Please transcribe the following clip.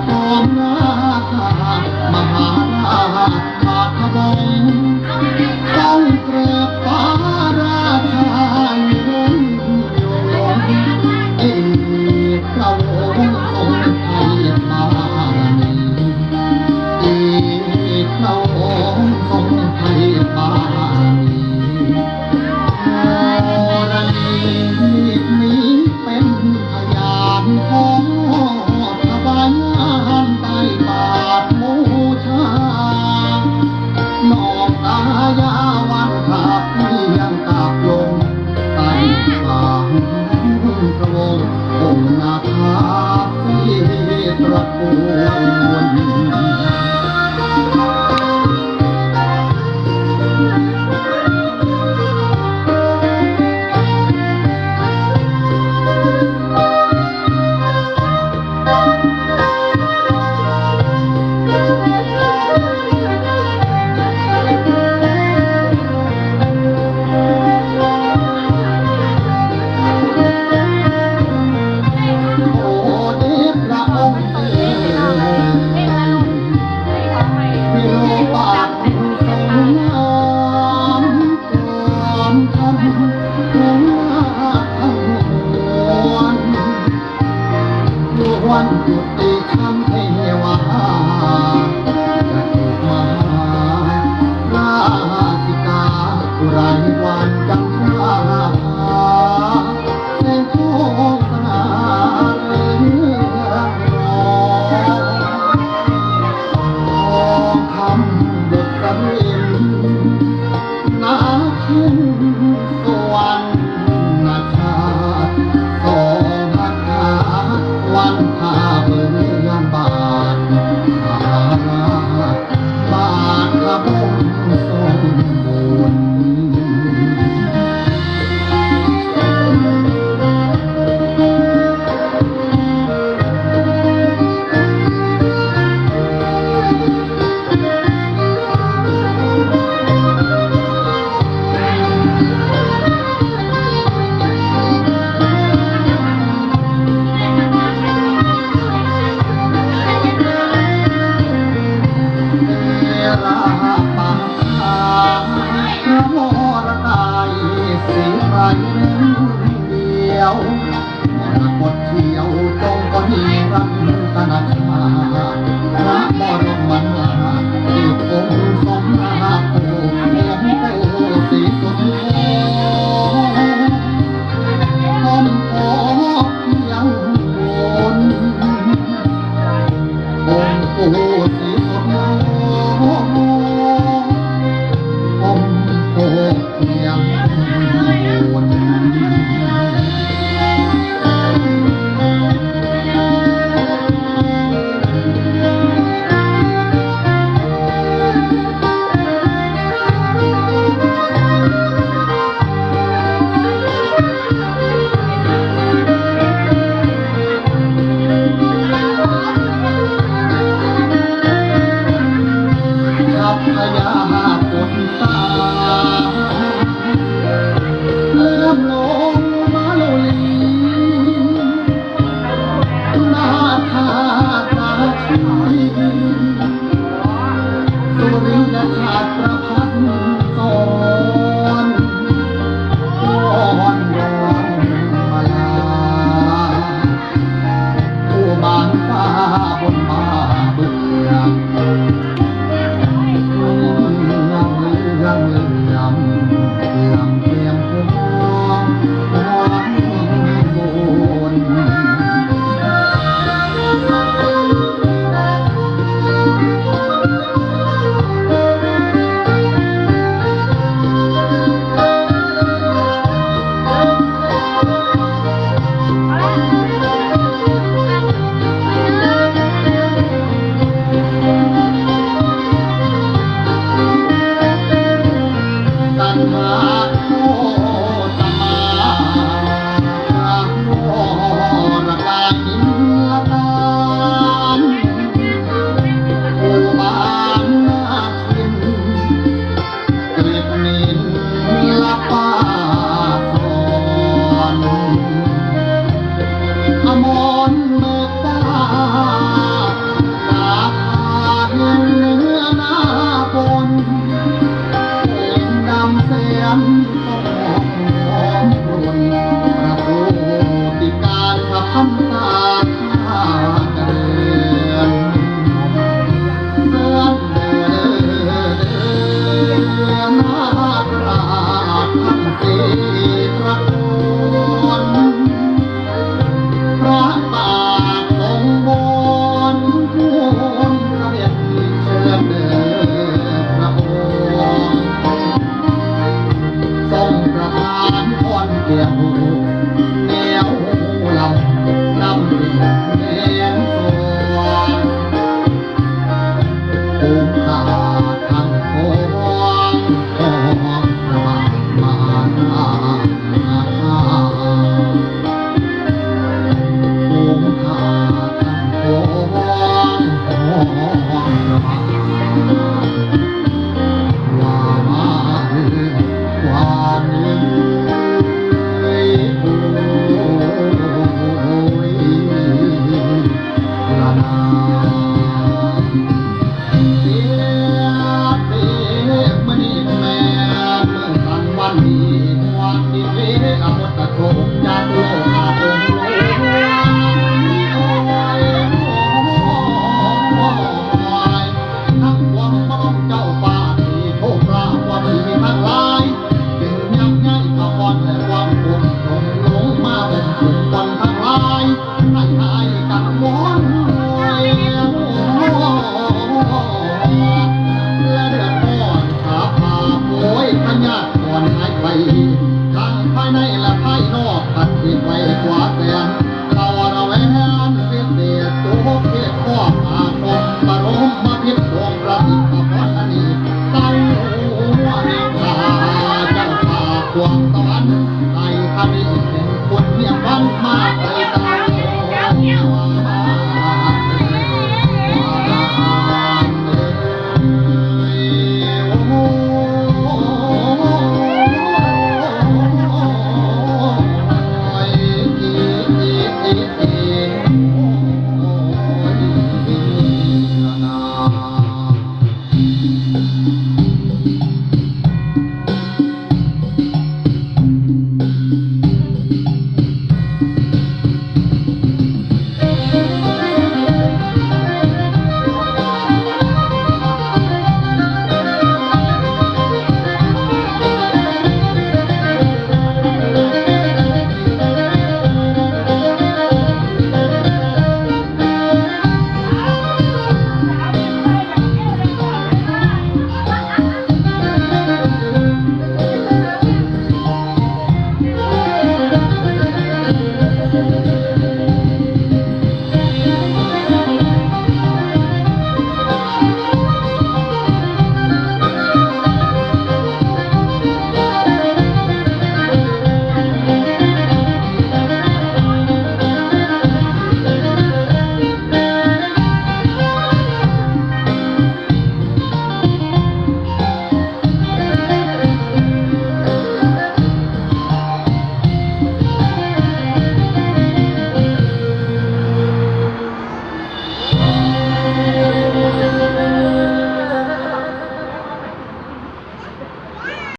จอมนาคามหาราชมาขบงต้องเกลือฟ้าราชายืนอยู่เอพระองค์ทรงไทยบารมีเอพระองค์ทรงไทยบารมีโมรณีนี้เป็นพยานของถวายงานใต้บาทบูชานอกตายาวันขาดเพียงกาบลงใต้บาทพระองค์องค์นาคาที่ตระกูล วันจุติคำเทวาจะถูกมาราชิกาอุไรวันจังหาแสงโคสนาเรื่องรองคำบทกรินนาคินสวรรณชาติสองพันหาวันพาเมืองบาทบาทพระบรมทรงบูรณ์ราปาพระมรกายสีไรเดียวมรกตเที่ยวจงกนีรัตนชาพระบรมนาที่องค์สมนาภูองค์โตสีสุดโทต้นโพเพียงบนองค์ปู่สีสุดโทองค์โพเพียงบนพยาปนตาเลื่อมลงมาโลลีนาคาตาชีสุริยชาติประพันธ์สอนวอนวอนมาลาผู้บานฟ้าบนมาเบื่อยังเลื่อมเพียงพวงหวนบุญ สีตระกูลพระบาททรงบนทูลเสด็จเชิญเดินพระองค์ทรงประทานพรเกี่ยวแนวลำลำดิ่งเลี้ยงสวงภูมิขาทั้งปวงของพระบาทมาภูมิขาทั้งปวงของพระบาทว่ามาความยืนโอ้ยละนาเสียเสียมณีแม่เมื่อสันวันนี้วันนี้เวอมตะโกจากโลกอาคงโลโอ้ยโอ้ยทั้งความบ้องเจ้าป่าที่โชคลาภว่ามีทั้งหลายจึงยักย้ายขบวนและความบุญลงลงมาเป็นกลุ่มคนทั้งหลายให้หายกันวนและเดือดร้อนขาพาโวยพญาก่อนหายไปทั้งภายในและภายนอกพัดผิดไว้กว่าแสนเราระแวงเสียเสียตัวเพียรข้ออาคมบรมมาพิษดวงประดิษฐ์พรอันนี้เศร้าหัวเนตาเจ้าป่าควงสวรรค์ไอ้คณิเป็นคนเมียวันมาไปตา